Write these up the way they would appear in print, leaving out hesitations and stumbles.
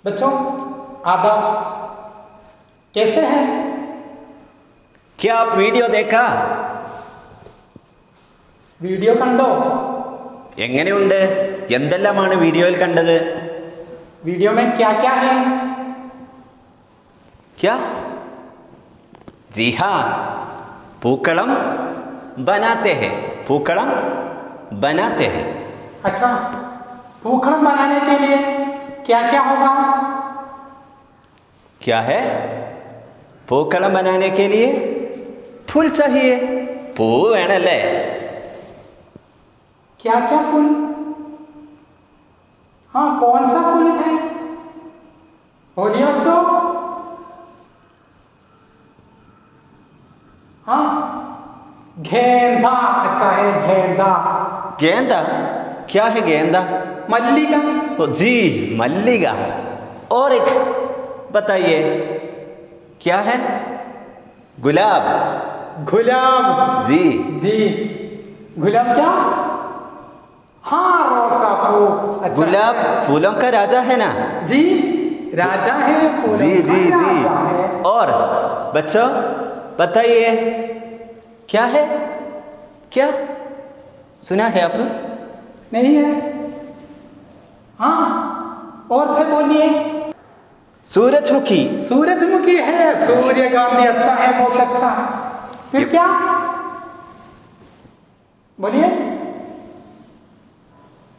बच्चों आदाब, कैसे हैं? क्या आप वीडियो देखा? വീഡിയോ കണ്ടോ? എങ്ങനെയുണ്ട്? എന്തെല്ലാമാണ് വീഡിയോയിൽ കണ്ടത്? वीडियो में क्या क्या है? क्या? जी हाँ, പൂക്കളം बनाते हैं। പൂക്കളം बनाते हैं। अच्छा, पूखड़म बनाने के लिए क्या क्या होगा? क्या है? പൂക്കളം बनाने के लिए फूल चाहिए। പൂ വേണല്ലേ? क्या क्या फूल? हाँ, कौन सा फूल है? बोलिए बच्चों। हाँ, गेंदा। अच्छा है, गेंदा। गेंदा? क्या है गेंदा? मल्लिका। ओ जी, मल्लिका। और एक बताइए, क्या है? गुलाब। गुलाब। जी जी, गुलाब क्या? हाँ, रोसा फूल। अच्छा, गुलाब फूलों का राजा है ना? जी, राजा है फूलों जी का जी जी। राजा है। और बच्चों बताइए, क्या है? क्या सुना है आप? नहीं है। हाँ, और से बोलिए। सूरजमुखी। सूरजमुखी है, सूर्यकांति। अच्छा है, बहुत अच्छा। फिर क्या? बोलिए।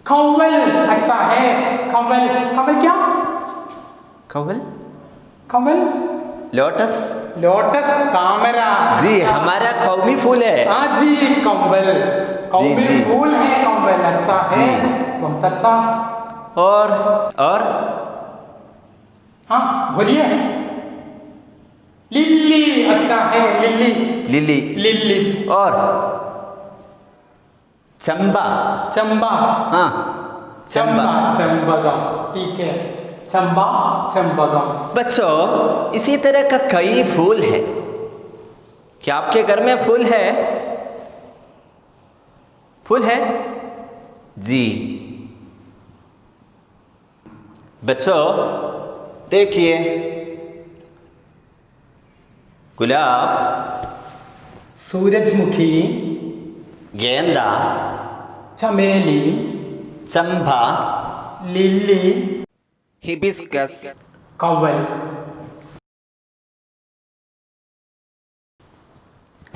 कमल। अच्छा है, कमल। कमल क्या? कमल? कमल लोटस। लोटस, तामरा। जी, अच्छा। हमारा कौमी फूल है। हाँ जी, कमल कमल जी। फूल है, कमल। अच्छा है, जी। बहुत अच्छा। और हाँ, बोलिए। लिली। अच्छा है, लिली। लिली। लिली। और चंबा। चंबा। हाँ, चंबा। चंबगम। ठीक है, चंबा, चंबगम। बच्चों इसी तरह का कई फूल है। क्या आपके घर में फूल है? फूल है? जी। बच्चों देखिए, गुलाब, सूरजमुखी, गेंदा, चमेली, चंबा, लिली, हिबिस्कस, कमल।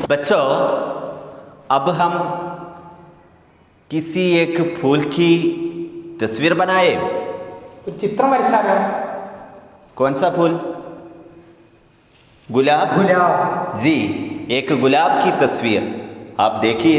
बच्चों अब हम किसी एक फूल की तस्वीर बनाए। ഒരു ചിത്രം വരച്ചാലോ? कौन सा फूल? गुलाब। गुलाब। जी, एक गुलाब की तस्वीर आप देखिए।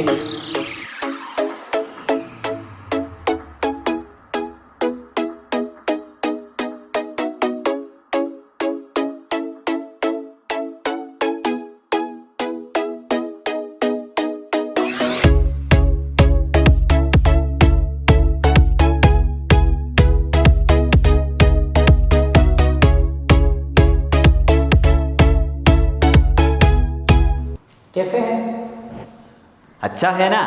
कैसे हैं? अच्छा है ना?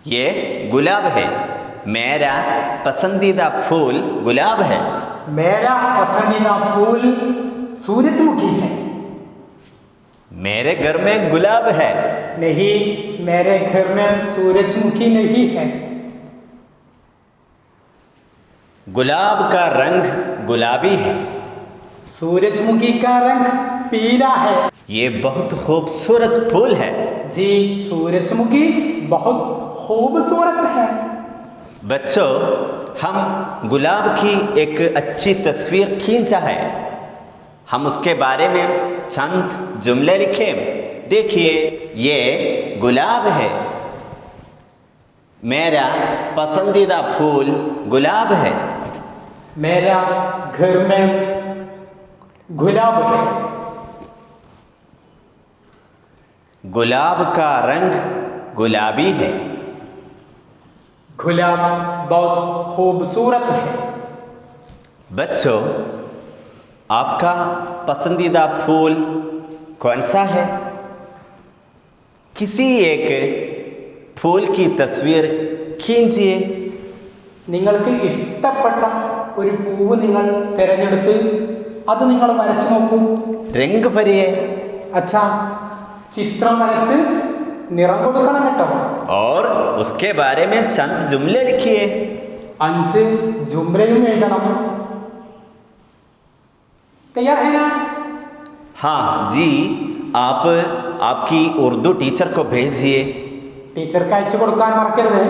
ये गुलाब है। मेरा पसंदीदा फूल गुलाब है। मेरा पसंदीदा फूल सूरजमुखी है। मेरे घर में गुलाब है। नहीं, मेरे घर में सूरजमुखी नहीं है। गुलाब का रंग गुलाबी है। सूरजमुखी का रंग पीला है। ये बहुत खूबसूरत फूल है। जी, सूरजमुखी बहुत खूबसूरत है। बच्चों हम गुलाब की एक अच्छी तस्वीर खींचा है। हम उसके बारे में चंद जुमले लिखे। देखिए, ये गुलाब है। मेरा पसंदीदा फूल गुलाब है। मेरा घर में गुलाब है। गुलाब का रंग गुलाबी है। गुलाब बहुत खूबसूरत है। बच्चों आपका पसंदीदा फूल कौन सा है? किसी एक फूल की तस्वीर खींचिए। നിങ്ങൾക്ക് ഇഷ്ടപ്പെട്ട ഒരു പൂവ് നിങ്ങൾ തിരഞ്ഞെടുത്ത് അത് നിങ്ങൾ വരച്ചു നോക്കൂ. रंग भरिए. അച്ഛാ, ചിത്രം വരച്ച് നിറം കൊടുക്കണം കേട്ടോ. और उसके बारे में चंद जुमले लिखिए. 5 जुमलेയും എഴുതണം. तैयार है ना? हाँ जी, आप आपकी उर्दू टीचर को भेजिए. ടീച്ചർക്ക് അയച്ചു കൊടുക്കാൻ മറക്കരുത്.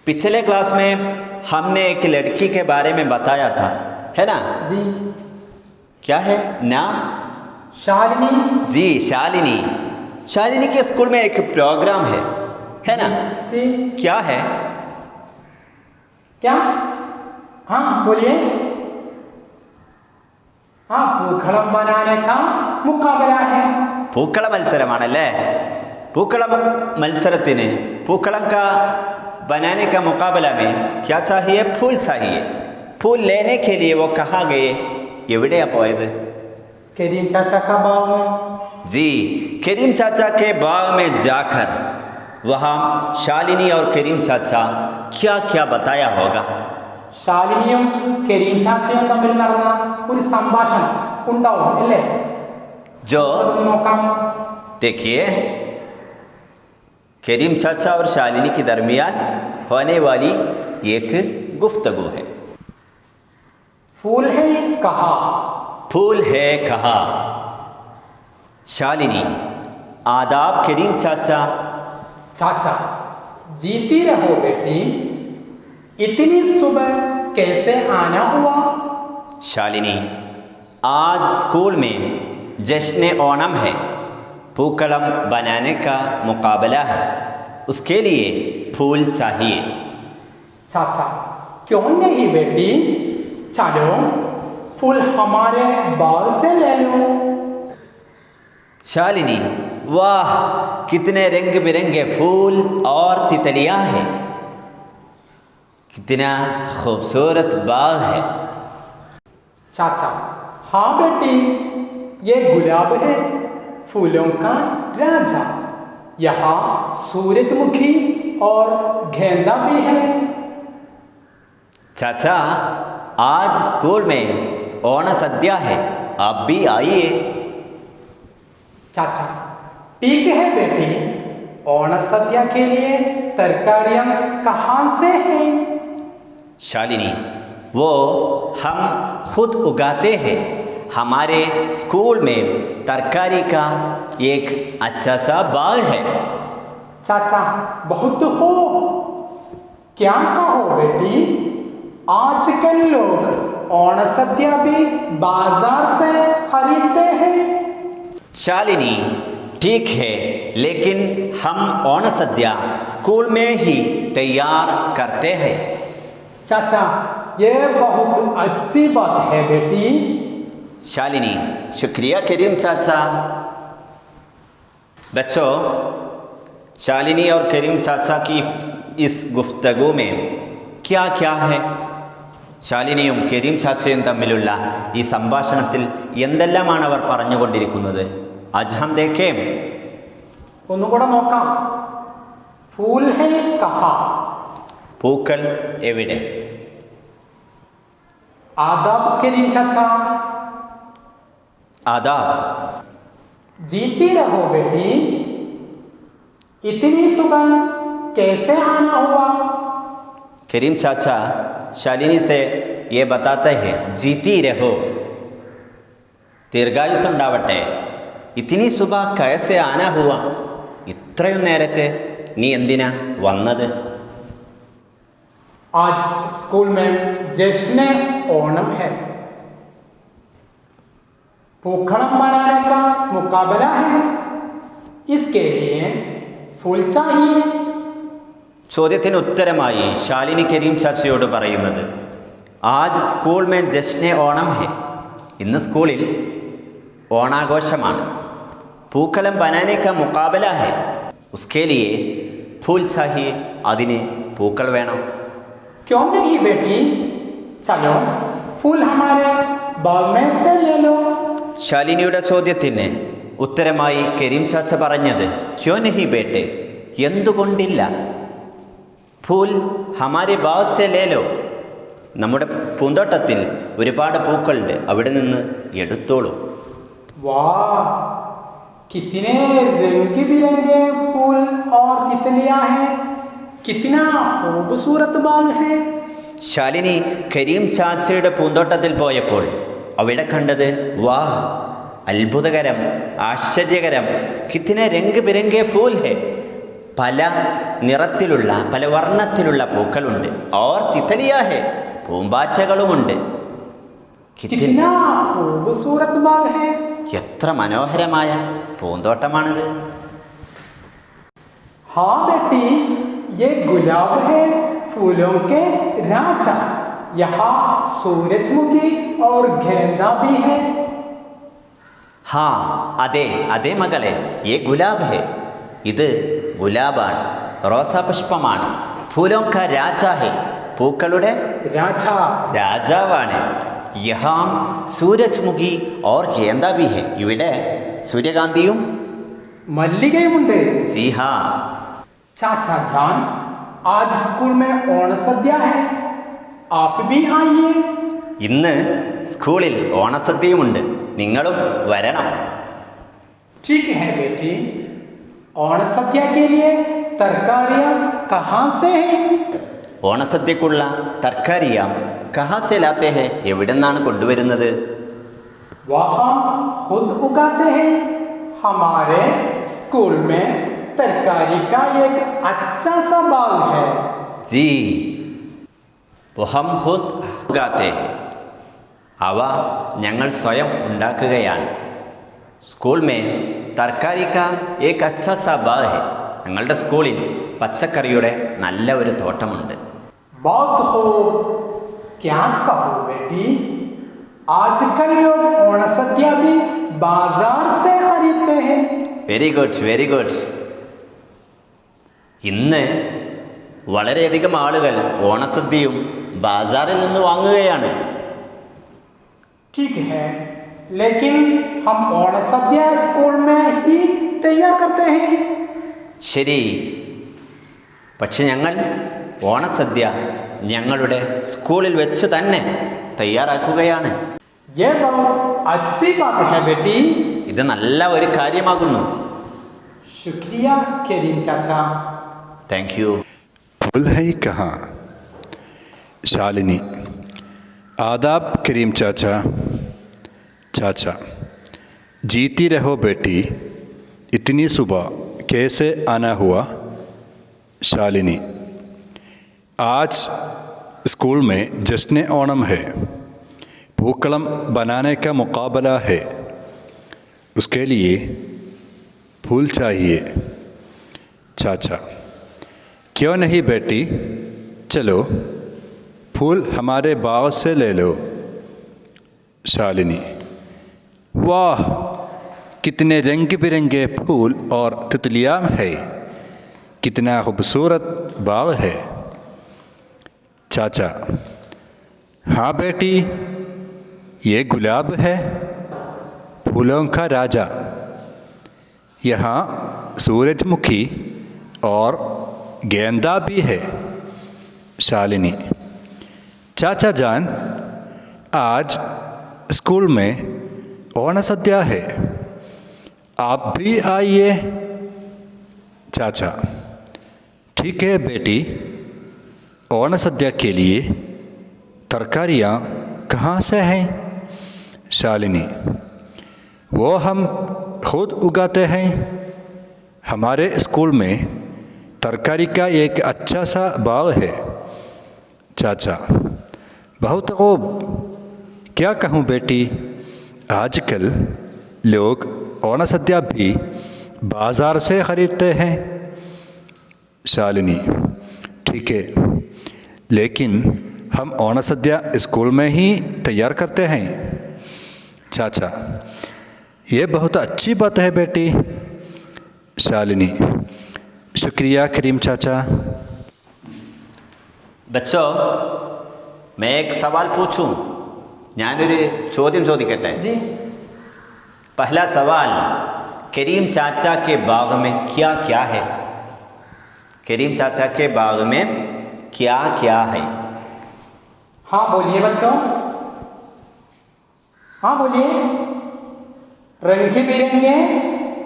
पिछले क्लास में हमने एक लड़की के बारे में बताया था, है ना? जी. क्या है नाम? शालिनी. जी, शालिनी. शालिनी के स्कूल में एक प्रोग्राम है ना? जी. क्या है? क्या? हाँ बोलिए. हाँ, പൂക്കളം बनाने का मुकाबला है. പൂക്കള മത്സരമാണല്ലേ? പൂക്കള മത്സരത്തിന് പൂക്കളം का बनाने का मुकाबला में क्या चाहिए? फूल चाहिए. फूल लेने के लिए वो कहाँ गए? എവിടെയാ പോയത്? करीम चाचा का बाग में. जी, करीम चाचा के बाग में जाकर वहाँ शालिनी और करीम चाचा क्या क्या बताया होगा? ശാലിനിയും കരീം ചാച്ചയും തമ്മിൽ നടന്ന ഒരു സംഭാഷണം ഉണ്ടാവും അല്ലേ? जो നോക്കാം. देखिए, करीम चाचा और शालिनी के दरमियान होने वाली एक गुफ्तगू है. फूल है कहा. फूल है कहा. शालिनी, आदाब करीम चाचा. चाचा, जीती रहो बेटी. इतनी सुबह कैसे आना हुआ? शालिनी, आज स्कूल में जश्न ओणम है. पूकलम बनाने का मुकाबला है, उसके लिए फूल चाहिए. चाचा, क्यों नहीं बेटी, चलो फूल हमारे बाग से ले लो. शालिनी, वाह, कितने रंग बिरंगे फूल और तितलियां हैं. कितना खूबसूरत बाग है. चाचा, हाँ बेटी, ये गुलाब है, फूलों का राजा. यहाँ सूरजमुखी और गेंदा भी है. चाचा, आज स्कूल में ओण सद्या है, आप भी आइए. चाचा, ठीक है बेटी, ओण सद्या के लिए तरकारियां कहाँ से हैं? शालिनी, वो हम खुद उगाते हैं. हमारे स्कूल में तरकारी का एक अच्छा सा बाग है. चाचा, बहुत हो. क्या कहो बेटी, आजकल लोग ओण सद्या भी बाजार से खरीदते हैं. शालिनी, ठीक है, लेकिन हम ओण सद्या स्कूल में ही तैयार करते हैं. चाचा, ये बहुत अच्छी बात है बेटी. शालिनी, शुक्रिया करीम चाचा. बच्चों, शालिनी और करीम चाचा की इस गुफ्तगू में क्या क्या है? ശാലിനിയും കരീം ചാച്ചയും തമ്മിലുള്ള ഈ സംഭാഷണത്തിൽ എന്തെല്ലാമാണ് അവർ പറഞ്ഞുകൊണ്ടിരിക്കുന്നത്? आज हम देखें. ഒന്നുകൂടെ നോക്കാം. ഫൂൽ ഹേ കഹാ. പൂക്കൾ എവിടെ? ആദാബ് കരീം ചാച്ച. आदाब. जीती रहो बेटी. इतनी सुबह कैसे आना हुआ? करीम चाचा शालिनी से ये बताते हैं, जीती रहो, ദീർഘായുസ്സുണ്ടാവട്ടെ. ഇത്തിനി സുബ കയസെ ആന ഹുവ, ഇത്രയും നേരത്തെ നീ എന്തിനാ വന്നത്? आज स्कूल में जश्न ओणम है, पूखड़म बनाने का मुकाबला है, इसके लिए फूल चाहिए. ചോദ്യത്തിന് ഉത്തരമായി ശാലിനി കരീം ചാച്ചയോട് പറയുന്നത്, ആജ് സ്കൂൾ മേ ജശ്നെ ഓണം ഹെ, ഇന്ന് സ്കൂളിൽ ഓണാഘോഷമാണ്. പൂക്കലം ബനാനെ കാ മുക്കാബല ഹെ, ഉസ്കെ ലിയേ ഫൂൽ ചാഹിയെ, അതിന് പൂക്കൾ വേണം. क्यों नहीं बेटी, चलो फूल हमारे बाग में से ले लो. ശാലിനിയുടെ ചോദ്യത്തിന് ഉത്തരമായി കരീം ചാച്ച പറഞ്ഞത്, ക്യോ നഹി ബേട്ടെ, എന്തുകൊണ്ടില്ല, ഫൂൽ ഹമാരെ ബാഗ് സെ ലേ ലോ, നമ്മുടെ പൂന്തോട്ടത്തിൽ ഒരുപാട് പൂക്കളുണ്ട്, അവിടെ നിന്ന് എടുത്തോളൂ. वाह, कितने रंग बिरंगे फूल और तितलियां हैं, कितना खूबसूरत बाग है. ശാലിനി കരീം ചാച്ചയുടെ പൂന്തോട്ടത്തിൽ പോയപ്പോൾ അവിടെ കണ്ടത് വാ, അത്ഭുതകരം, ആശ്ചര്യകരം, കിത്തിനെ രംഗ് ബിരംഗെ ഫൂൽ ഹെ, പല നിറത്തിലുള്ള പല വർണ്ണത്തിലുള്ള പൂക്കളുണ്ട്. ഓർ തിതലിയാ ഹെ, പൂമ്പാറ്റകളുമുണ്ട്. कितना खूबसूरत बाग है. എത്ര മനോഹരമായ പൂന്തോട്ടമാണിത്. हाँ बेटी, ये गुलाब है, फूलों के राजा. यहाँ सूरजमुखी और गेंदा भी है. ഹാ, അതെ അതെ മകളെ, യേ ഗുലാബ് ഹെ, ഇത് ഗുലാബാണ്, റോസാപുഷ്പമാണ്. ഫൂലോം കാ രാജാ ഹെ, പൂക്കളുടെ राजा. രാജാവാണ്. യഹാം സൂരജ്മുഖി ഓർ ഗേന്ദാ ഭി ഹെ, ഇവിടെ സൂര്യകാന്തിയും മല്ലികയുമുണ്ട്. ജി ഹാ. चाचा जान, आज स्कूल में ओण सद्या है, आप भी आइए. ഇന്ന് സ്കൂളിൽ ഓണസദ്യയുമുണ്ട്, നിങ്ങളും വരണം. ठीक है बेटी, ओण सद्या के लिए तरकारियां कहाँ से हैं? ഓണസദ്യക്കുള്ള തർക്കാരിയാം കഹാസെ ലാത്തെ ഹെ, എവിടെ നിന്നാണ് കൊണ്ടുവരുന്നത്? वहाँ खुद उगाते हैं. हमारे स्कूल में तरकारी का एक अच्छा सा बाग है. ജി, ഹം ഖുദ് ഉഗാത്തെ ഹെ, അവ ഞങ്ങൾ സ്വയം ഉണ്ടാക്കുകയാണ്. സ്കൂൾ മേ തർക്കാരി കാ ഏക് അച്ഛാ സാ ബാഗ് ഹെ, ഞങ്ങളുടെ സ്കൂളിൽ പച്ചക്കറിയുടെ നല്ല ഒരു തോട്ടമുണ്ട്. बहुत खूब, क्या कहो बेटी, आजकल लोग ओण सद्या भी बाजार से खरीदते हैं. Very good, very good. ഇന്ന് വളരെയധികം ആളുകൾ ഓണസദ്യയും ബാസാറിൽ നിന്ന് വാങ്ങുകയാണ്. ठीक है, लेकिन हम ओण सद्या स्कूल में ही तैयार करते हैं. ശരി, പക്ഷെ ഞങ്ങൾ ഓണസദ്യ ഞങ്ങളുടെ സ്കൂളിൽ വെച്ച് തന്നെ തയ്യാറാക്കുകയാണ്. ये बहुत अच्छी बात है बेटी. ഇത് നല്ല ഒരു കാര്യമാകുന്നു. शुक्रिया करीम चाचा. Thank you. फूल है कहाँ? शालिनी. आदाब करीम चाचा. चाचा, जीती रहो बेटी, इतनी सुबह कैसे आना हुआ? शालिनी. आज स्कूल में जश्न ओणम है, पूक्कलम बनाने का मुकाबला है, उसके लिए फूल चाहिए. चाचा, क्यों नहीं बेटी, चलो फूल हमारे बाग से ले लो. शालिनी. वाह, कितने रंग बिरंगे फूल और तितलियां है, कितना खूबसूरत बाग है. चाचा. हाँ बेटी, ये गुलाब है, फूलों का राजा. यहाँ सूरजमुखी और गेंदा भी है. शालिनी. चाचा जान, आज स्कूल में ओण सद्या है, आप भी आइए. चाचा. ठीक है बेटी, ओण सद्या के लिए तरकारियाँ कहाँ से हैं? शालिनी. वो हम खुद उगाते हैं, हमारे स्कूल में तरकारी का एक अच्छा सा बाग है. चाचा. बहुत खूब, क्या कहूँ बेटी, आजकल लोग ओण सद्या भी बाज़ार से ख़रीदते हैं. शालिनी. ठीक है, लेकिन हम ओण सद्या स्कूल में ही तैयार करते हैं. चाचा. ये बहुत अच्छी बात है बेटी. शालिनी. शुक्रिया करीम चाचा. ബച്ചോ, मैं एक सवाल पूछूं? ഞാനൊരു ചോദ്യം ചോദിക്കട്ടെ? जी. पहला सवाल, करीम चाचा के बाग में क्या क्या है? करीम चाचा के बाग में क्या क्या है? हाँ बोलिए बच्चों, हाँ बोलिए। रंग बिरंगे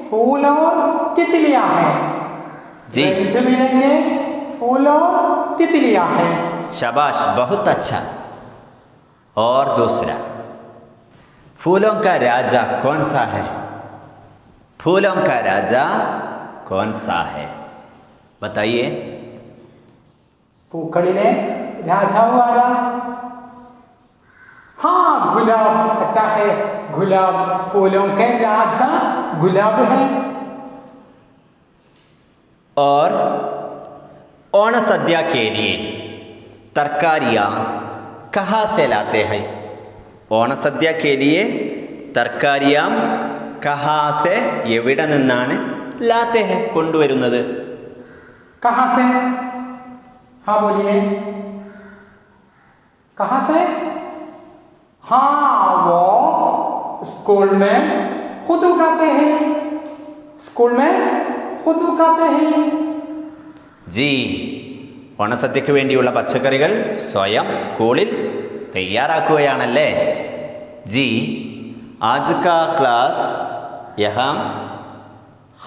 फूल और तितलियां हैं। जी। रंग बिरंगे फूल और तितलियां हैं। शाबाश, बहुत अच्छा। और दूसरा, फूलों का राजा कौन सा है? फूलों का राजा कौन सा है? बताइए। പൂക്കളിലെ രാജാവ് ആരാ? हाँ गुलाब, अच्छा है, गुलाब, फूलों के राजा गुलाब है। और ओण सद्या के लिए तरकारियाँ कहाँ से लाते हैं? ओण सद्या के लिए तरकारियाँ कहाँ से, എവിടെ നിന്നാണ് लाते हैं, കൊണ്ടുവരുന്നത്? कहाँ से? हाँ बोलिए, कहाँ से? हाँ, वो स्कूल में खुद उगाते हैं। स्कूल में खुद उगाते हैं। जी, ഓണസദ്യക്ക് വേണ്ടിയുള്ള പച്ചക്കറികൾ സ്വയം സ്കൂളിൽ തയ്യാറാക്കുകയാണല്ലേ? जी, आज का क्लास यहाँ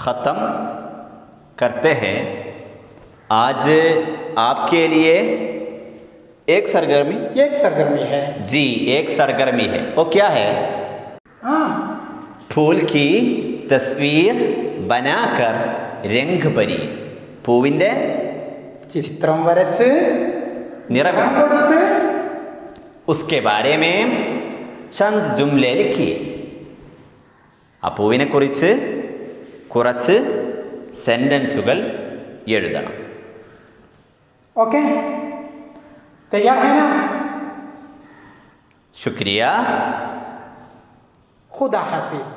ख़त्म करते हैं। आज आपके लिए एक सरगर्मी है। जी, एक सरगर्मी है। वो क्या है? हाँ, फूल की तस्वीर बनाकर रंग भरिए। പൂവിൻ്റെ ചിത്രം വരച്ച് നിറം കൊടുത്ത് उसके बारे में चंद जुमले लिखिए. ആ പൂവിനെ കുറിച്ച് കുറച്ച് സെന്റൻസുകൾ എഴുതണം. ओके, तैयार है ना? शुक्रिया. खुदा हाफिज.